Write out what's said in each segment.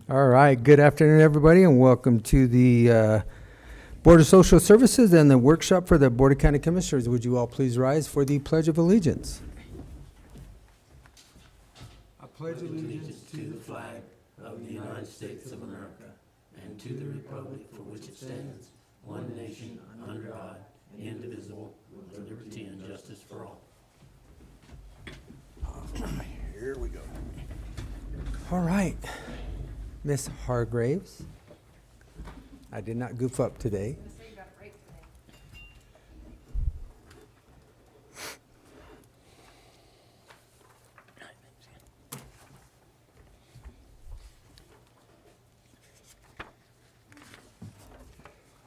All right. Good afternoon, everybody, and welcome to the Board of Social Services and the workshop for the Board of County Commissioners. Would you all please rise for the Pledge of Allegiance? I pledge allegiance to the flag of the United States of America and to the republic for which it stands, one nation, under God, indivisible, with liberty and justice for all. Here we go. All right. Miss Hargraves. I did not goof up today.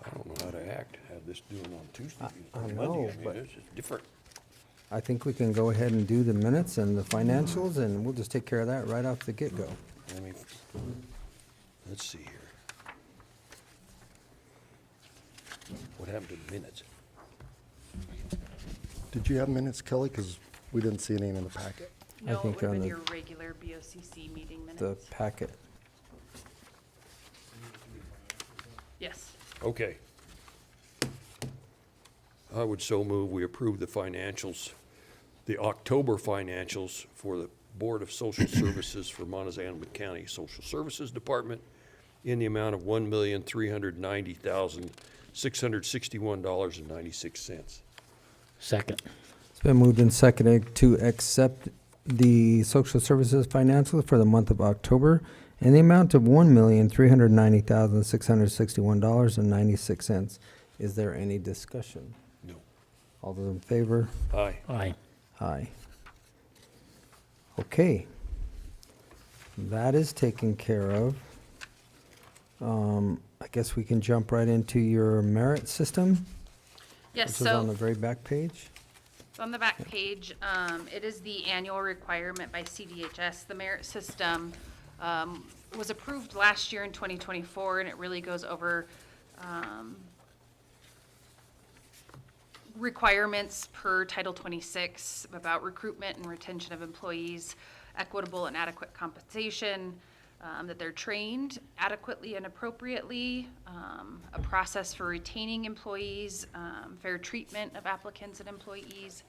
I don't know how to act, have this doing on Tuesday. I on know, Monday. but- It's just different. I think we can go ahead and do the minutes and the financials, and we'll just take care of that right off the get-go. Let me, let's see here. What happened to the minutes? Did you have minutes, Kelly? Because we didn't see any in the packet. I No, it think would have on been the- your regular BOCC meeting The minutes. packet. Yes. Okay. I would so move we approve the financials, the October financials for the Board of Social Services for Montezuma County Social Services Department in the amount of $1,390,661.96. Second. It's been moved and seconded to accept the social services financials for the month of October in the amount of $1,390,661.96. Is there any discussion? No. All those in favor? Aye. Aye. Aye. Okay. That is taken care of. I guess we can jump right into your merit system, Yes, which is on the so very back page. on the back page, it is the annual requirement by CDHS. The merit system was approved last year in 2024, and it really goes over requirements per Title 26 about recruitment and retention of employees, equitable and adequate compensation, that they're trained adequately and appropriately, a process for retaining employees, fair treatment of applicants and employees,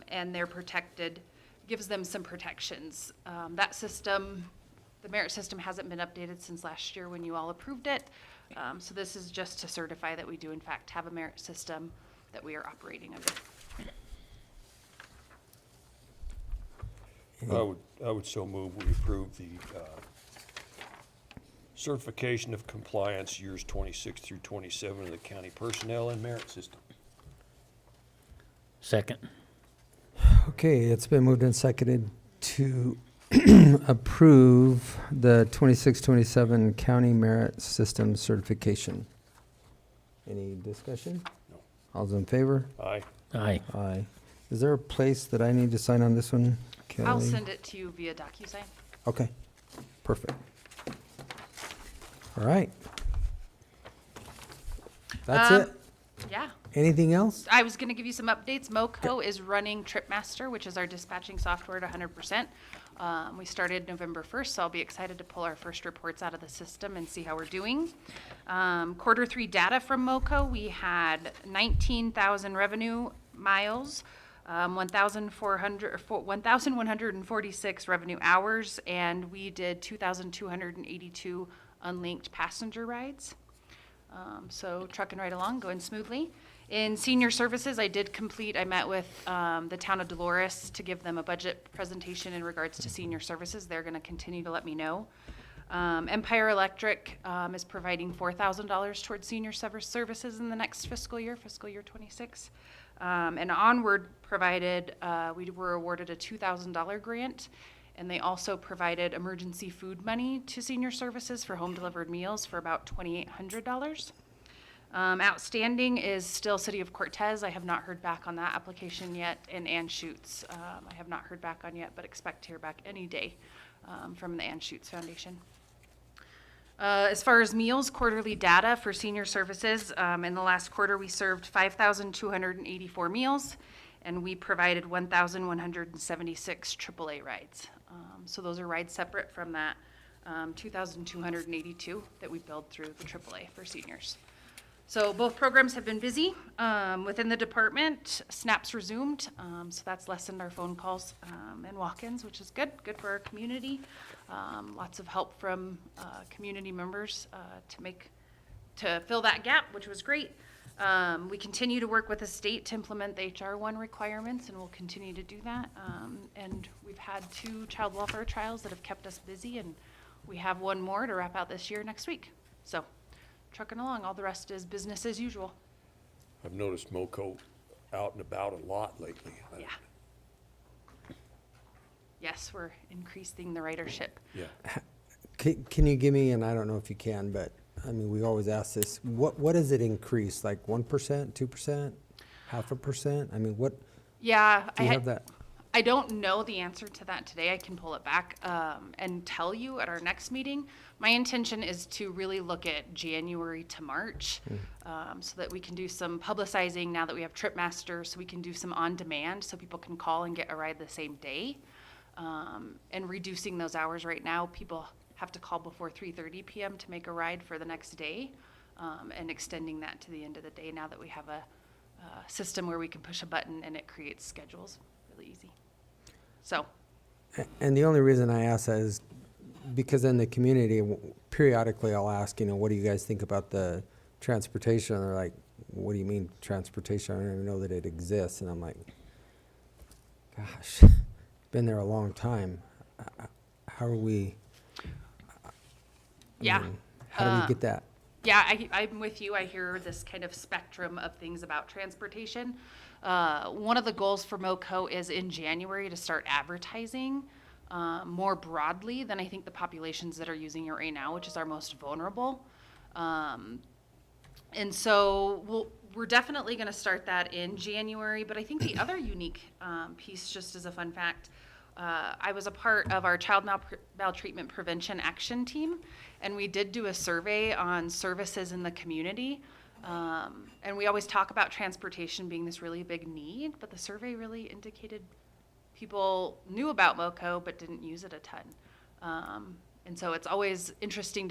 and they're protected, gives them some protections. That system, the merit system hasn't been updated since last year when you all approved it. So this is just to certify that we do in fact have a merit system that we are operating under. I would so move we approve the certification of compliance years 26 through 27 of the county personnel and merit system. Second. Okay, it's been moved and seconded to approve the 26-27 county merit system certification. Any discussion? No. All's in favor? Aye. Aye. Aye. Is there a place that I need to sign on this one, Kelly? I'll send it to you via DocuSign. Okay, perfect. All right. That's it? Yeah. Anything else? I was gonna give you some updates. MoCo is running TripMaster, which is our dispatching software at 100%. We started November 1st, so I'll be excited to pull our first reports out of the system and see how we're doing. Quarter 3 data from MoCo, we had 19,000 revenue miles, 1,146 revenue hours, and we did 2,282 unlinked passenger rides. So trucking right along, going smoothly. In senior services, I met with the town of Dolores to give them a budget presentation in regards to senior services. They're gonna continue to let me know. Empire Electric is providing $4,000 towards senior services in the next fiscal year 26. And Onward provided, we were awarded a $2,000 grant, and they also provided emergency food money to senior services for home delivered meals for about $2,800. Outstanding is still City of Cortez. I have not heard back on that application yet, and Anschutz, I have not heard back on yet, but expect to hear back any day from the Anschutz Foundation. As far as meals, quarterly data for senior services, in the last quarter, we served 5,284 meals, and we provided 1,176 AAA rides. So those are rides separate from that 2,282 that we billed through the AAA for seniors. So both programs have been busy within the department. SNAP's resumed, so that's lessened our phone calls and walk-ins, which is good for our community. Lots of help from community members to fill that gap, which was great. We continue to work with the state to implement the HR 1 requirements, and we'll continue to do that. And we've had 2 child welfare trials that have kept us busy, and we have 1 more to wrap out this year next week. So trucking along, all the rest is business as usual. I've noticed MoCo out and about a lot lately. Yeah. Yes, we're increasing the ridership. Yeah. Can you give me, and I don't know if you can, but, I mean, we always ask this, what does it increase? Like 1%, 2%, 0.5%? I mean, what, Yeah, do you have that? I don't know the answer to that today. I can pull it back and tell you at our next meeting. My intention is to really look at January to March so that we can do some publicizing now that we have Tripmaster, so we can do some on-demand so people can call and get a ride the same day. And reducing those hours right now, people have to call before 3:30 p.m. to make a ride for the next day, and extending that to the end of the day now that we have a system where we can push a button and it creates schedules really easy. So, And the only reason I ask that is because in the community, periodically I'll ask, what do you guys think about the transportation? And they're like, what do you mean transportation? I don't even know that it exists. And I'm like, gosh, been there a long time. How are we? yeah. How do we get that? Yeah, I'm with you. I hear this kind of spectrum of things about transportation. One of the goals for MoCo is in January to start advertising more broadly than I think the populations that are using it right now, which is our most vulnerable. And so we're definitely going to start that in January. But I think the other unique piece, just as a fun fact, I was a part of our child maltreatment prevention action team, and we did do a survey on services in the community. And we always talk about transportation being this really big need, but the survey really indicated people knew about MoCo but didn't use it a ton. And so it's always interesting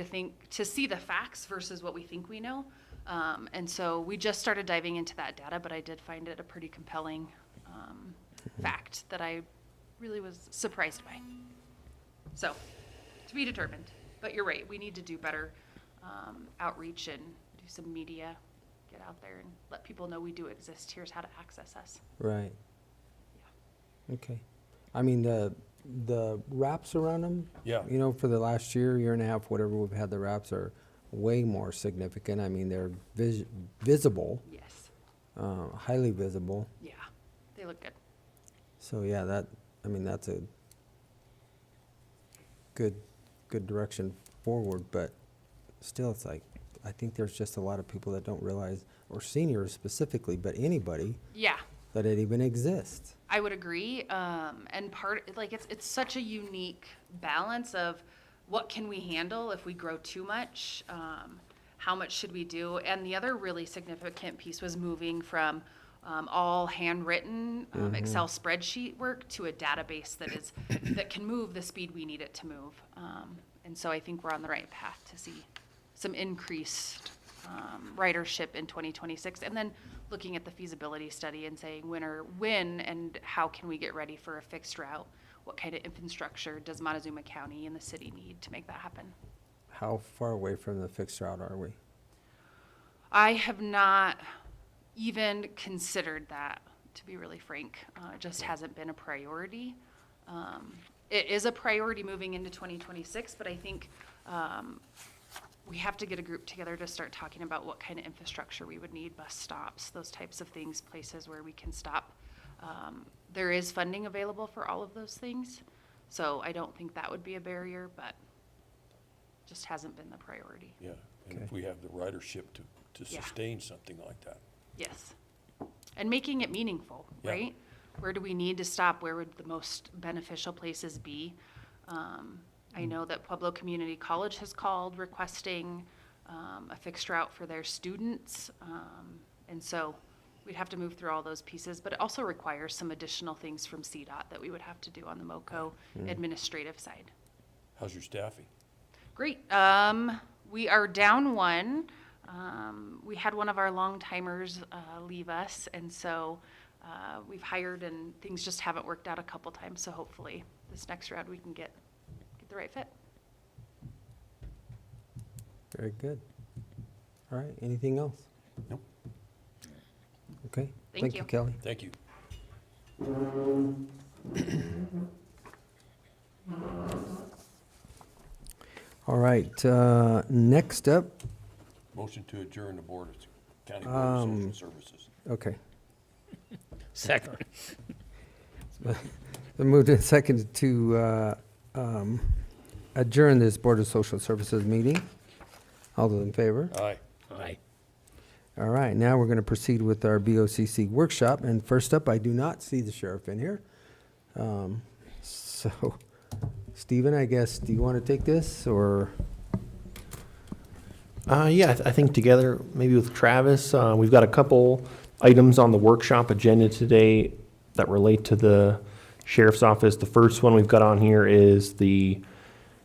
to see the facts versus what we think we know. And so we just started diving into that data, but I did find it a pretty compelling fact that I really was surprised by. So, to be determined. But you're right, we need to do better outreach and do some media, get out there and let people know we do exist. Here's how to access us. Right. Okay. I mean, the wraps around them, Yeah. for the last year and a half, whatever we've had, the wraps are way more significant. I mean, they're visible, Yes. highly visible. Yeah, they look good. So yeah, that's a good direction forward, but still it's like, I think there's just a lot of people that don't realize, or seniors specifically, but anybody, Yeah, that it even exists. I would agree. And it's such a unique balance of what can we handle if we grow too much? How much should we do? And the other really significant piece was moving from all handwritten Excel spreadsheet work to a database that can move the speed we need it to move. And so I think we're on the right path to see some increased ridership in 2026, and then looking at the feasibility study and saying when and how can we get ready for a fixed route? What kind of infrastructure does Montezuma County and the city need to make that happen? How far away from the fixed route are we? I have not even considered that, to be really frank. It just hasn't been a priority. It is a priority moving into 2026, but I think we have to get a group together to start talking about what kind of infrastructure we would need, bus stops, those types of things, places where we can stop. There is funding available for all of those things, so I don't think that would be a barrier, but just hasn't been the priority. Yeah, and Okay. if we have the ridership to Yeah. sustain something like that. Yes. And making it meaningful, Yeah. right? Where do we need to stop? Where would the most beneficial places be? I know that Pueblo Community College has called requesting a fixed route for their students. And so we'd have to move through all those pieces, but it also requires some additional things from CDOT that we would have to do on the MoCo administrative side. How's your staffing? Great. We are down one. We had one of our long timers leave us, and so we've hired, and things just haven't worked out a couple times. So hopefully, this next round we can get the right fit. Very good. All right, anything else? Nope. Okay. Thank you. Kelly. Thank you. All right, next up, Motion to adjourn the Board of County Board of Social Services. okay. Second. I moved in second to adjourn this Board of Social Services meeting. All those in favor? Aye. Aye. All right, now we're going to proceed with our BOCC workshop. And first up, I do not see the sheriff in here. So, Stephen, I guess, do you want to take this or? Yeah, I think together, maybe with Travis, we've got a couple items on the workshop agenda today that relate to the sheriff's office. The first one we've got on here is the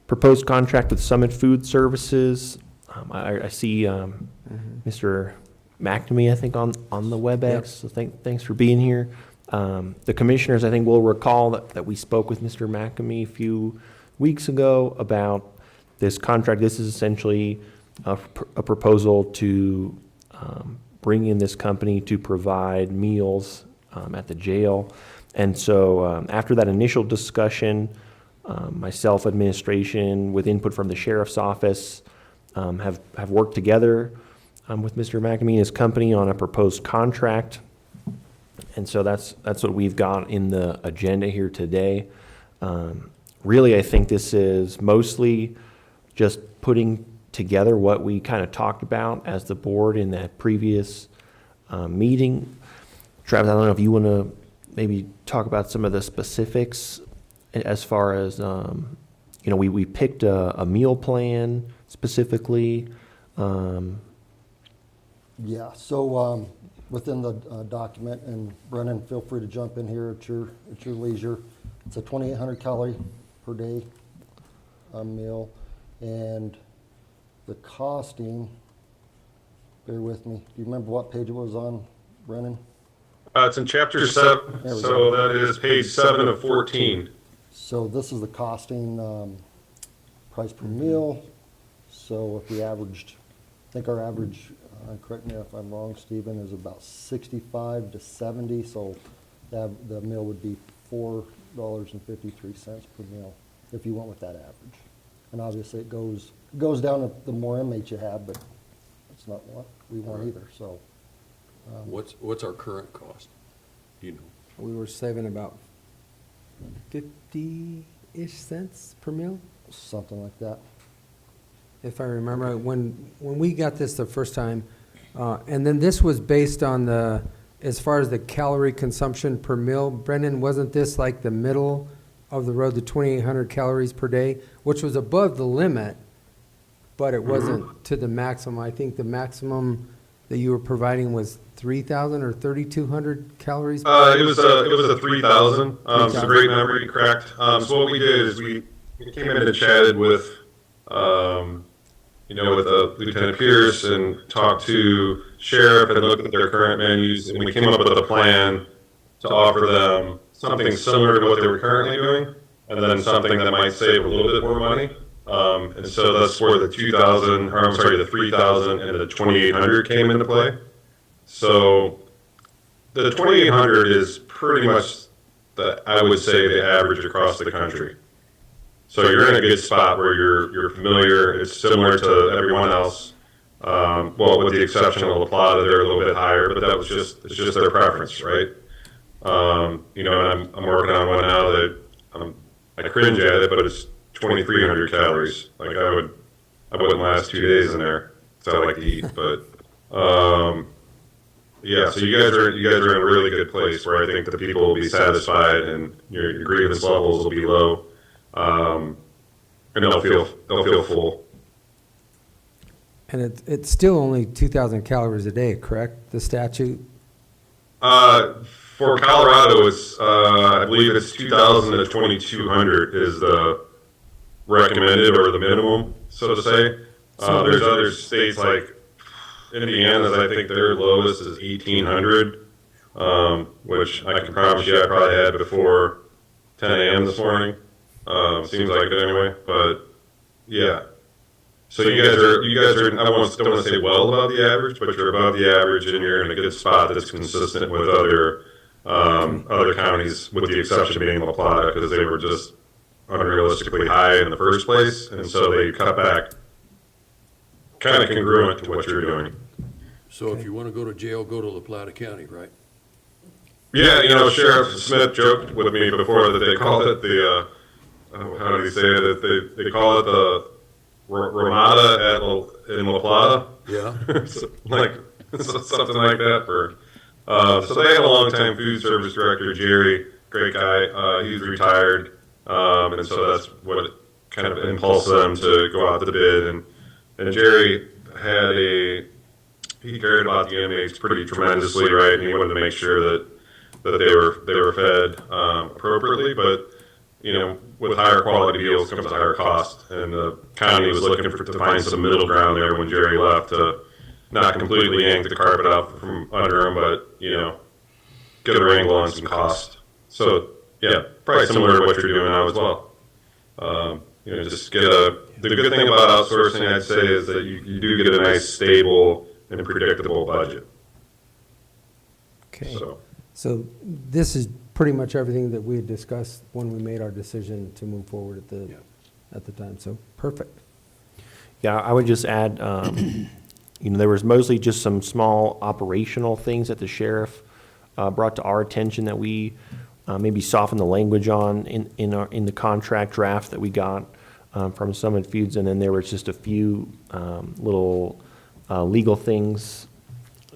proposed contract with Summit Food Services. I see Mr. McNamee, I think, on the WebEx. Yep. So thanks for being here. The commissioners, I think, will recall that we spoke with Mr. McNamee a few weeks ago about this contract. This is essentially a proposal to bring in this company to provide meals at the jail. And so after that initial discussion, myself, administration, with input from the sheriff's office, have worked together with Mr. McNamee and his company on a proposed contract. And so that's what we've got in the agenda here today. Really, I think this is mostly just putting together what we kind of talked about as the board in that previous meeting. Travis, I don't know if you want to maybe talk about some of the specifics as far as, we picked a meal plan specifically. Yeah, so within the document, and Brennan, feel free to jump in here at your leisure. It's a 2,800 calorie per day meal, and the costing, bear with me, do you remember what page it was on, Brennan? It's in chapter 7, There we so that is page 7 of 14. So this is the costing price per meal. So if we averaged, I think our average, correct me if I'm wrong, Stephen, is about 65 to 70. So the meal would be $4.53 per meal if you went with that average. And obviously it goes down the more inmates you have, but it's not what we want either. So What's our current cost? Do you know? We were saving about 50-ish cents per meal, something like that. if I remember. When we got this the first time, and then this was based on as far as the calorie consumption per meal, Brendan, wasn't this like the middle of the road, the 2,800 calories per day, which was above the limit, but it wasn't to the maximum. I think the maximum that you were providing was 3,000 or 3,200 calories. It was a 3,000. It's a great memory, correct. So what we did is we came in and chatted with, with Lieutenant Pierce and talked to Sheriff and looked at their current menus, and we came up with a plan to offer them something similar to what they were currently doing, and then something that might save a little bit more money. And so that's where the 3,000 and the 2,800 came into play. So the 2,800 is pretty much I would say the average across the country. So you're in a good spot where you're familiar. It's similar to everyone else. Well, with the exception of La Plata, they're a little bit higher, but it's just their preference, right? And I'm working on one now that I cringe at it, but it's 2,300 calories. Like I wouldn't last 2 days in there. So I like to eat, but yeah. So you guys are in a really good place where I think the people will be satisfied and your grievance levels will be low, and they'll feel full. And it's still only 2,000 calories a day, correct? The statute? For Colorado, it's I believe it's 2,000 to 2,200 is recommended or the minimum, so to say. There's other states like Indiana's, I think their lowest is 1,800, which I can promise you I probably had before 10 a.m. this morning. Seems like it anyway, but yeah. So you guys are, don't want to say well above the average, but you're above the average and you're in a good spot that's consistent with other counties, with the exception being La Plata, because they were just unrealistically high in the first place, and so they cut back kind of congruent to what you're doing. So if you want to go to jail, go to La Plata County, right? Yeah, Sheriff Smith joked with me before that they call it the, how do you say it? They call it the Ramada in La Plata. Yeah. Something like that for. So they had a longtime food service director, Jerry, great guy. He's retired, and so that's what kind of impulsed them to go out to bid. And Jerry he cared about the inmates pretty tremendously, right? And he wanted to make sure that they were fed appropriately, but with higher quality deals comes a higher cost, and the county was looking to find some middle ground there when Jerry left to not completely yank the carpet out from under him, but get a wrangle on some cost. So yeah, probably similar to what you're doing now as well. Just the good thing about outsourcing, I'd say, is that you do get a nice, stable, and predictable budget. Okay. So So this is pretty much everything that we had discussed when we made our decision to move forward at the time. So perfect. Yeah, I would just add, there was mostly just some small operational things that the sheriff brought to our attention that we maybe softened the language on in the contract draft that we got from Summit Foods, and then there was just a few little legal things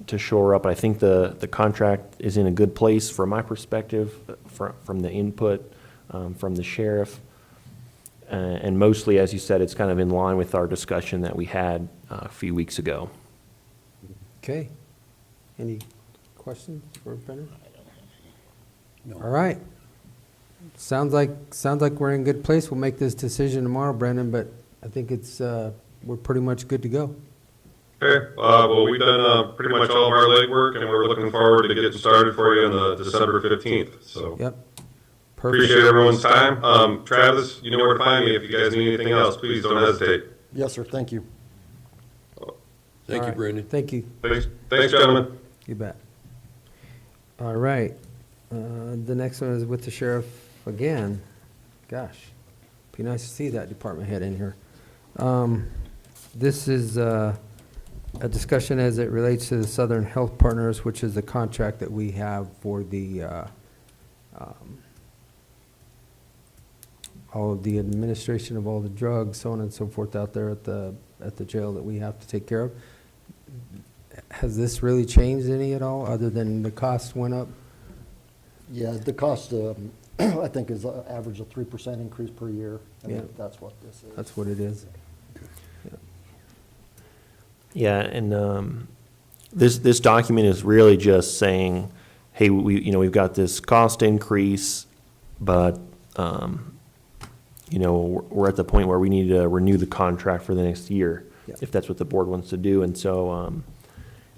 to shore up. I think the contract is in a good place from my perspective, from the input from the sheriff. And mostly, as you said, it's kind of in line with our discussion that we had a few weeks ago. Okay. Any questions for Brennan? No. All right. Sounds like we're in a good place. We'll make this decision tomorrow, Brendan, but I think we're pretty much good to go. okay, well, we've done pretty much all of our legwork, and we're looking forward to getting started for you on the December 15th. So Yep. Perfect. appreciate everyone's time. Travis, you know where to find me. If you guys need anything else, please don't hesitate. Yes, sir, thank you. Thank All you, right. Brendan. Thank you. Thanks, gentlemen. You bet. All right. The next one is with the sheriff again. Gosh, be nice to see that department head in here. This is a discussion as it relates to the Southern Health Partners, which is the contract that we have for the all of the administration of all the drugs, so on and so forth out there at the jail that we have to take care of. Has this really changed any at all, other than the cost went up? Yeah, the cost, I think, is an average of 3% increase per year. I Yeah. think that's what this is. That's what it is. Yeah, and this document is really just saying, hey, we've got this cost increase, but we're at the point where we need to renew the contract for the next year, Yeah. if that's what the board wants to do. And so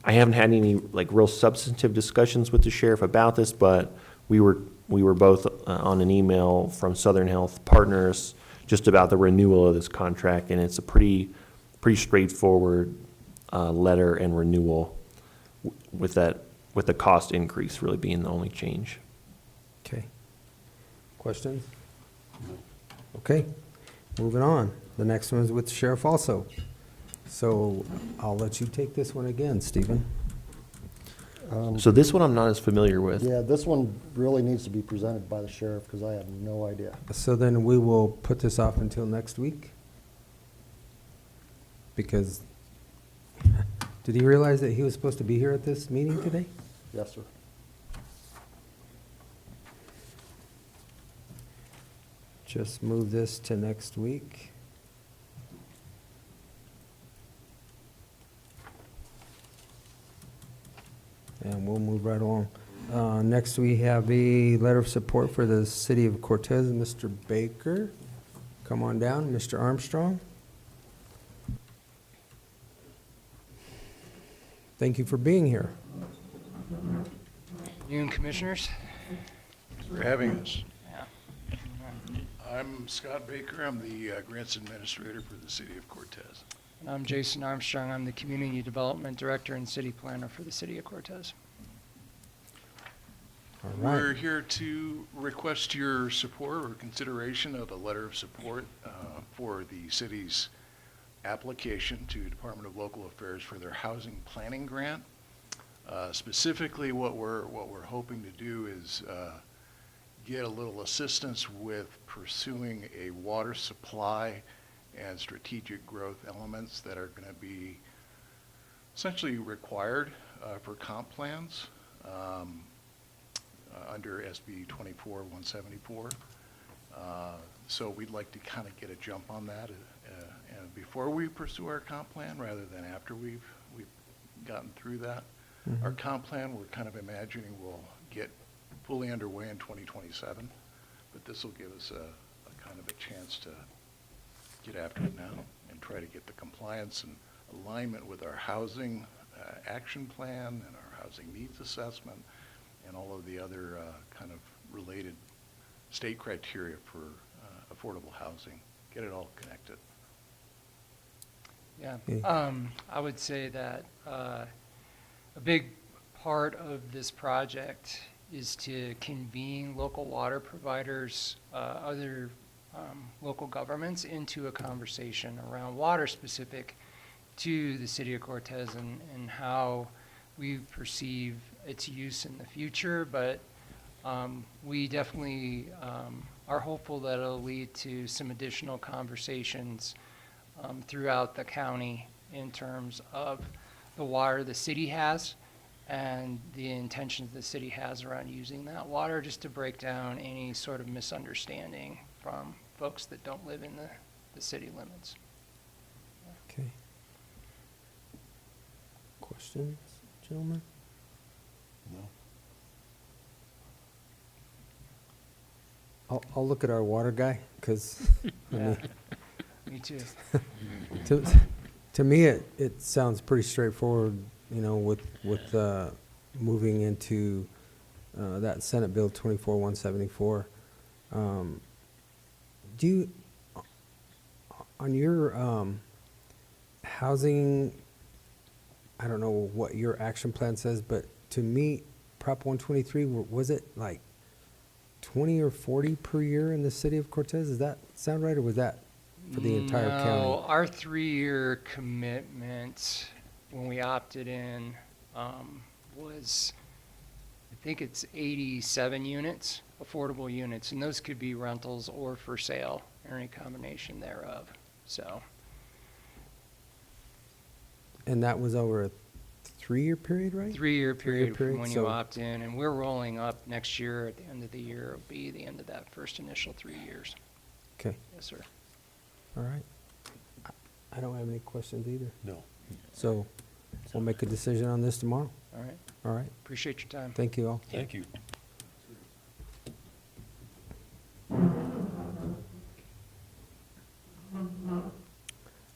I haven't had any real substantive discussions with the sheriff about this, but we were both on an email from Southern Health Partners just about the renewal of this contract, and it's a pretty straightforward letter and renewal with the cost increase really being the only change. Okay. Questions? Okay, moving on. The next one is with the sheriff also. So I'll let you take this one again, Stephen. So this one I'm not as familiar with. Yeah, this one really needs to be presented by the sheriff, because I have no idea. So then we will put this off until next week? Because, did he realize that he was supposed to be here at this meeting today? Yes, sir. Just move this to next week. And we'll move right along. Next, we have a letter of support for the city of Cortez, Mr. Baker. come on down, Mr. Armstrong. Thank you for being here. You and commissioners? For having us. Yeah. I'm Scott Baker. I'm the grants administrator for the city of Cortez. And I'm Jason Armstrong. I'm the Community Development Director and City Planner for the city of Cortez. All right. We're here to request your support or consideration of a letter of support for the city's application to Department of Local Affairs for their housing planning grant. Specifically, what we're hoping to do is get a little assistance with pursuing a water supply and strategic growth elements that are going to be essentially required for comp plans under SB 24-174. So we'd like to kind of get a jump on that and before we pursue our comp plan rather than after we've gotten through that. Our comp plan, we're kind of imagining will get fully underway in 2027, but this will give us a kind of a chance to get after it now and try to get the compliance and alignment with our housing action plan and our housing needs assessment and all of the other kind of related state criteria for affordable housing. Get it all connected. Yeah. Okay. I would say that a big part of this project is to convene local water providers, other local governments into a conversation around water specific to the city of Cortez and how we perceive its use in the future. But we definitely are hopeful that it'll lead to some additional conversations throughout the county in terms of the water the city has and the intentions the city has around using that water, just to break down any sort of misunderstanding from folks that don't live in the city limits. Okay. Questions, gentlemen? No. I'll look at our water guy, because Yeah, me too. to me, it sounds pretty straightforward, you know, with moving into that Senate Bill 24-174. Do you, on your housing, I don't know what your action plan says, but to meet Prop 123, was it like 20 or 40 per year in the city of Cortez? Does that sound right, or was that for the entire No, county? our 3-year commitment when we opted in was, I think it's 87 units, affordable units, and those could be rentals or for sale or any combination thereof. So, And that was over a 3-year period, right? 3-year period from when you so- opt in, and we're rolling up next year. At the end of the year, it'll be the end of that first initial 3 years. Okay, Yes, sir. all right. I don't have any questions either. No. So we'll make a decision on this tomorrow. All right. All right, Appreciate your time. thank you all. Thank you.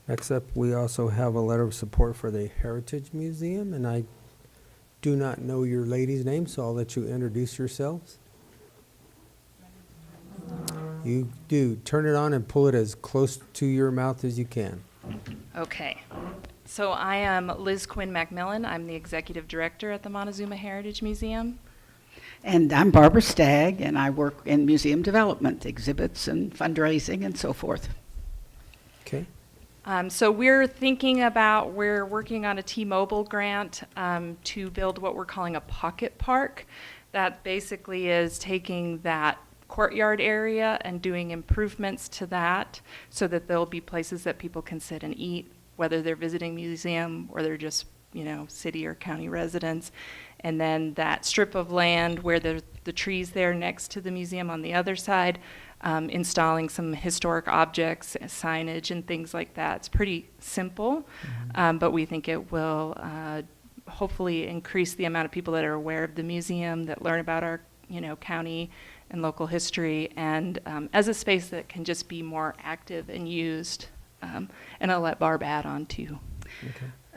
Next up, we also have a letter of support for the Heritage Museum, and I do not know your ladies' name, so I'll let you introduce yourselves. You do. Turn it on and pull it as close to your mouth as you can. Okay. So I am Liz Quinn McMillan. I'm the executive director at the Montezuma Heritage Museum. And I'm Barbara Stagg, and I work in museum development, exhibits and fundraising and so forth. Okay, So we're working on a T-Mobile grant to build what we're calling a pocket park. That basically is taking that courtyard area and doing improvements to that so that there'll be places that people can sit and eat, whether they're visiting museum or they're just, city or county residents. And then that strip of land where the trees there next to the museum on the other side, installing some historic objects, signage and things like that. It's pretty simple, but we think it will hopefully increase the amount of people that are aware of the museum, that learn about our county and local history, and as a space that can just be more active and used. And I'll let Barb add on too.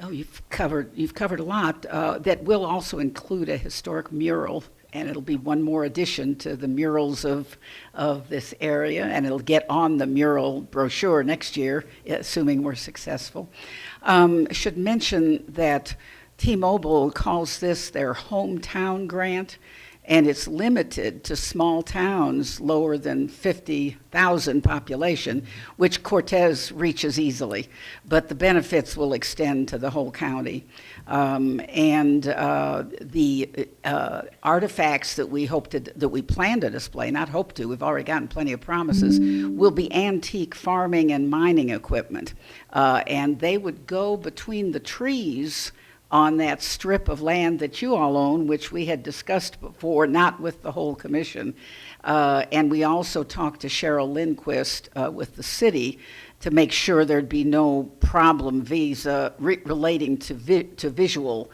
Oh, you've covered a lot. That will also include a historic mural, and it'll be one more addition to the murals of this area, and it'll get on the mural brochure next year, assuming we're successful. I should mention that T-Mobile calls this their hometown grant, and it's limited to small towns lower than 50,000 population, which Cortez reaches easily, but the benefits will extend to the whole county. The artifacts that we plan to display, not hope to, we've already gotten plenty of promises, will be antique farming and mining equipment. And they would go between the trees on that strip of land that you all own, which we had discussed before, not with the whole commission. And we also talked to Cheryl Lindquist with the city to make sure there'd be no problem relating to visual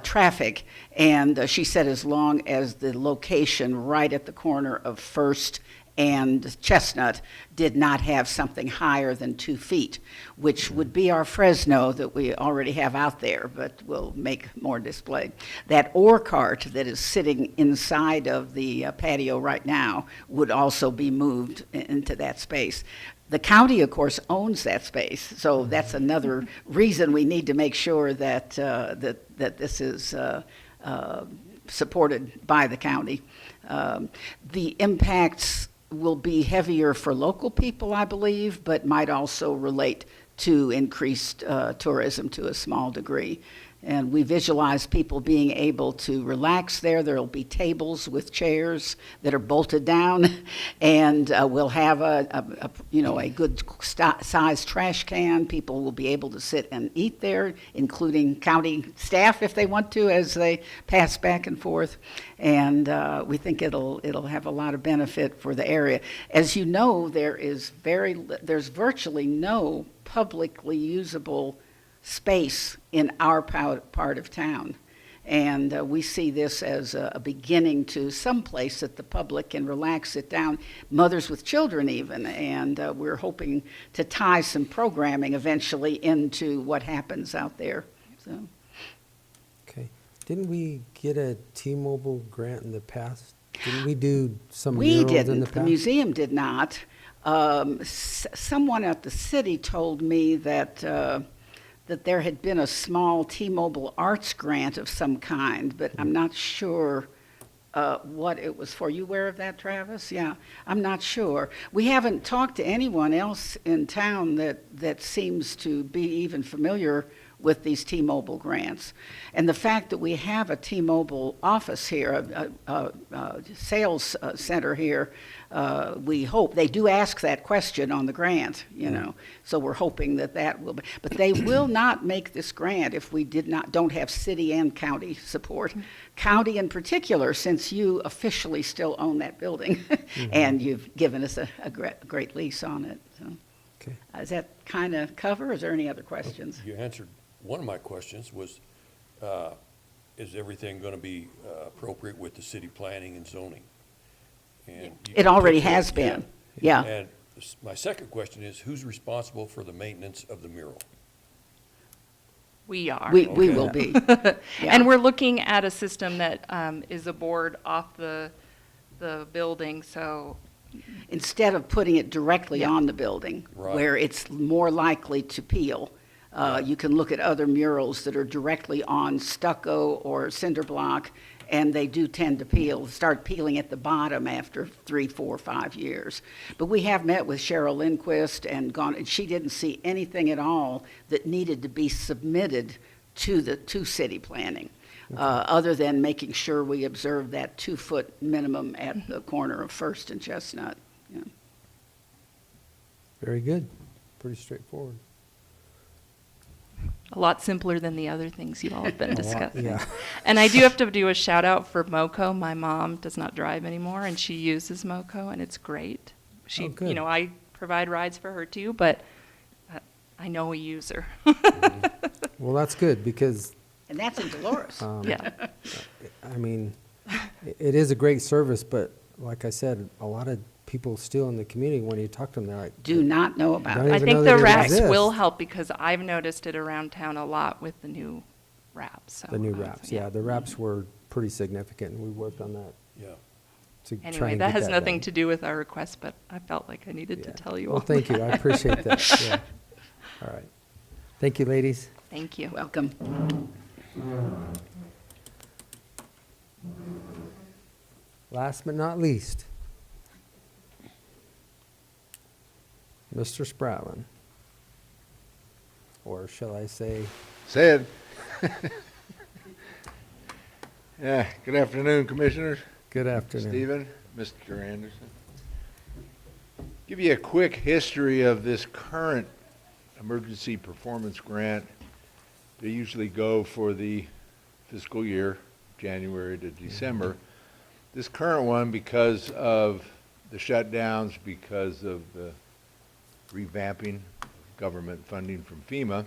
traffic. And she said as long as the location right at the corner of First and Chestnut did not have something higher than 2 feet, which would be our Fresno that we already have out there, but we'll make more display. That ore cart that is sitting inside of the patio right now would also be moved into that space. The county, of course, owns that space, so that's another reason we need to make sure that that this is supported by the county. The impacts will be heavier for local people, I believe, but might also relate to increased tourism to a small degree. And we visualize people being able to relax there. There'll be tables with chairs that are bolted down, and we'll have a good sized trash can. People will be able to sit and eat there, including county staff if they want to, as they pass back and forth. And we think it'll have a lot of benefit for the area. As you know, there's virtually no publicly usable space in our part of town. And we see this as a beginning to some place that the public can relax, sit down, mothers with children even. And we're hoping to tie some programming eventually into what happens out there. So. Okay. Didn't we get a T-Mobile grant in the past? Didn't we do some We murals in didn't. the The past? museum did not. Someone at the city told me that there had been a small T-Mobile arts grant of some kind, but I'm not sure what it was for. You aware of that, Travis? Yeah, I'm not sure. We haven't talked to anyone else in town that seems to be even familiar with these T-Mobile grants. And the fact that we have a T-Mobile office here, a sales center here, we hope, they do ask that question on the grant, so we're hoping that will be, but they will not make this grant if we don't have city and county support. County in particular, since you officially still own that building, and you've given us a great lease on it. So. Okay. Does that kind of cover, or is there any other questions? You answered one of my questions was, is everything going to be appropriate with the city planning and zoning? And It already has been, yeah. And my second question is, who's responsible for the maintenance of the mural? We are. We Okay. will be. Yeah. And we're looking at a system that is a board off the building, so Instead of putting it directly Yeah. on the building, Right. where it's more likely to peel, you can look at other murals that are directly on stucco or cinder block, and they do tend to start peeling at the bottom after 3, 4, 5 years. But we have met with Cheryl Lindquist and she didn't see anything at all that needed to be submitted to city planning, other than making sure we observe that 2-foot minimum at the corner of First and Chestnut. Yeah. Very good. Pretty straightforward. a lot simpler than the other things you all have been A lot, discussing. yeah. And I do have to do a shout out for MoCo. My mom does not drive anymore, and she uses MoCo, and it's great. She, Oh, good. I provide rides for her too, but I know a user. Well, that's good because, And that's in Dolores. Yeah. I mean, it is a great service, but like I said, a lot of people still in the community, when you talk to them, they're like, Do not know about Don't it. I even think know the that it wraps exists. will help because I've noticed it around town a lot with the new wraps. So the new I was- wraps, yeah, the wraps were pretty significant, and we worked on that Yeah. to try Anyway, and that get has that nothing done. to do with our request, but I felt like I needed to Yeah. tell you Well, all. thank you, I appreciate that, yeah. All right. Thank you, ladies. Thank you. Welcome. Last but not least, Mr. Spratlen. Or shall I say, Said. Yeah, good afternoon, Commissioners. good afternoon. Stephen, Mr. Anderson. Give you a quick history of this current emergency performance grant. They usually go for the fiscal year, January to December. This current one, because of the shutdowns, because of the revamping of government funding from FEMA,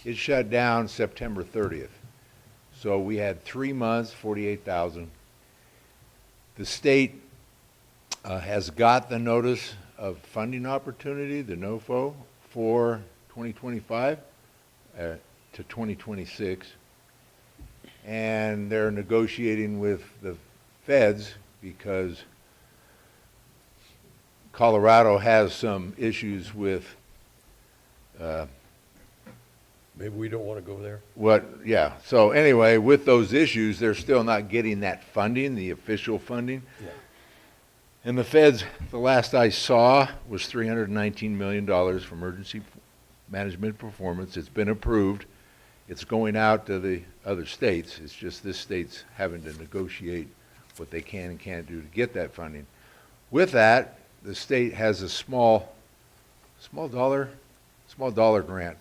it shut down September 30th. So we had 3 months, 48,000. The state has got the notice of funding opportunity, the NOFO, for 2025 to 2026. And they're negotiating with the feds because Colorado has some issues with Maybe we don't want to go there. yeah. So anyway, with those issues, they're still not getting that funding, the official funding. Yeah. And the feds, the last I saw, was $319 million for emergency management performance. It's been approved. It's going out to the other states. It's just this state's having to negotiate what they can and can't do to get that funding. With that, the state has a small dollar grant.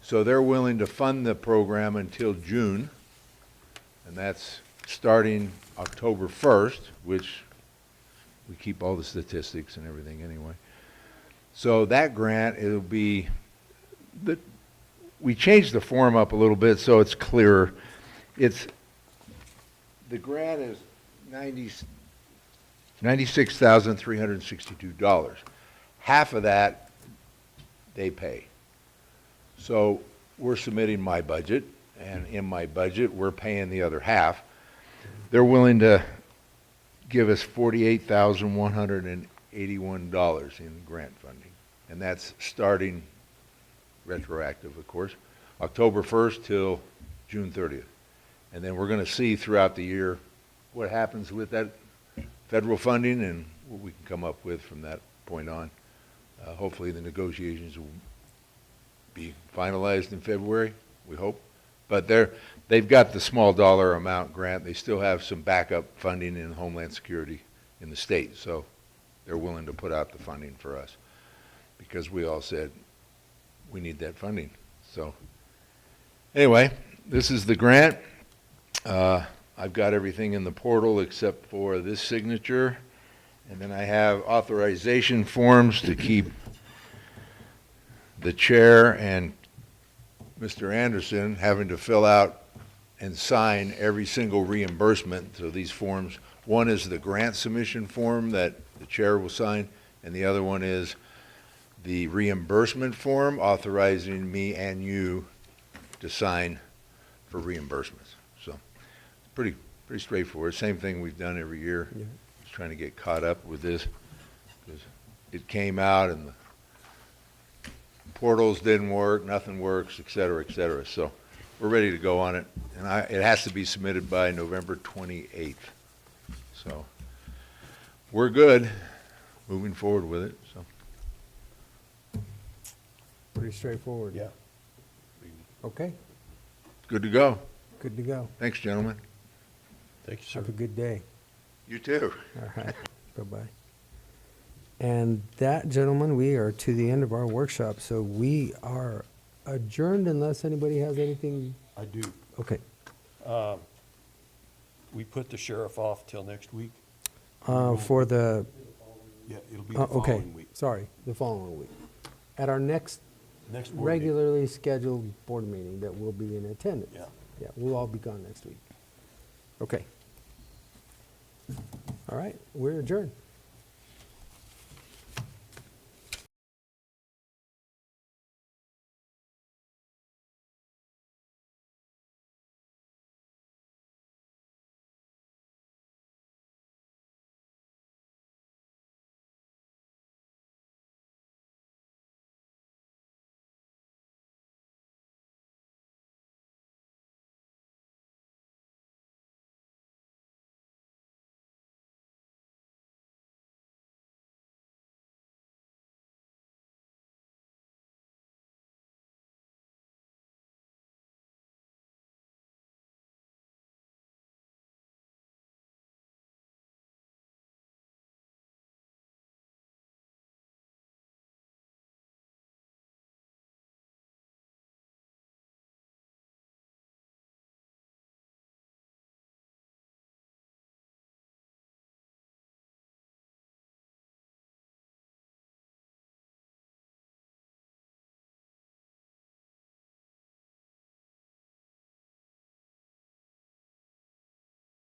So they're willing to fund the program until June, and that's starting October 1st, which we keep all the statistics and everything anyway. So that grant, it'll be, we changed the form up a little bit so it's clearer. The grant is $96,362. Half of that, they pay. So we're submitting my budget, and in my budget, we're paying the other half. They're willing to give us $48,181 in grant funding, and that's starting retroactive, of course, October 1st till June 30th. And then we're going to see throughout the year what happens with that federal funding and what we can come up with from that point on. Hopefully the negotiations will be finalized in February, we hope. But they've got the small dollar amount grant. They still have some backup funding in Homeland Security in the state, so they're willing to put out the funding for us because we all said we need that funding. So anyway, this is the grant. I've got everything in the portal except for this signature, and then I have authorization forms to keep the chair and Mr. Anderson having to fill out and sign every single reimbursement. So these forms, one is the grant submission form that the chair will sign, and the other one is the reimbursement form authorizing me and you to sign for reimbursements. So pretty straightforward. Same thing we've done every year. Yeah. Just trying to get caught up with this because it came out and the portals didn't work, nothing works, et cetera, et cetera. So we're ready to go on it. And it has to be submitted by November 28th. So we're good moving forward with it. So Pretty straightforward. Yeah. Okay, good to go. good to go. Thanks, gentlemen. Thank you, sir. Have a good day. You too. All right, bye-bye. And that, gentlemen, we are to the end of our workshop, so we are adjourned unless anybody has anything. I do. Okay. We put the sheriff off till next week. For the, Yeah, it'll be the okay, following week. sorry, the following week. At our next Next board meeting. regularly scheduled board meeting that will be in attendance. Yeah. Yeah, we'll all be gone next week. Okay. All right, we're adjourned.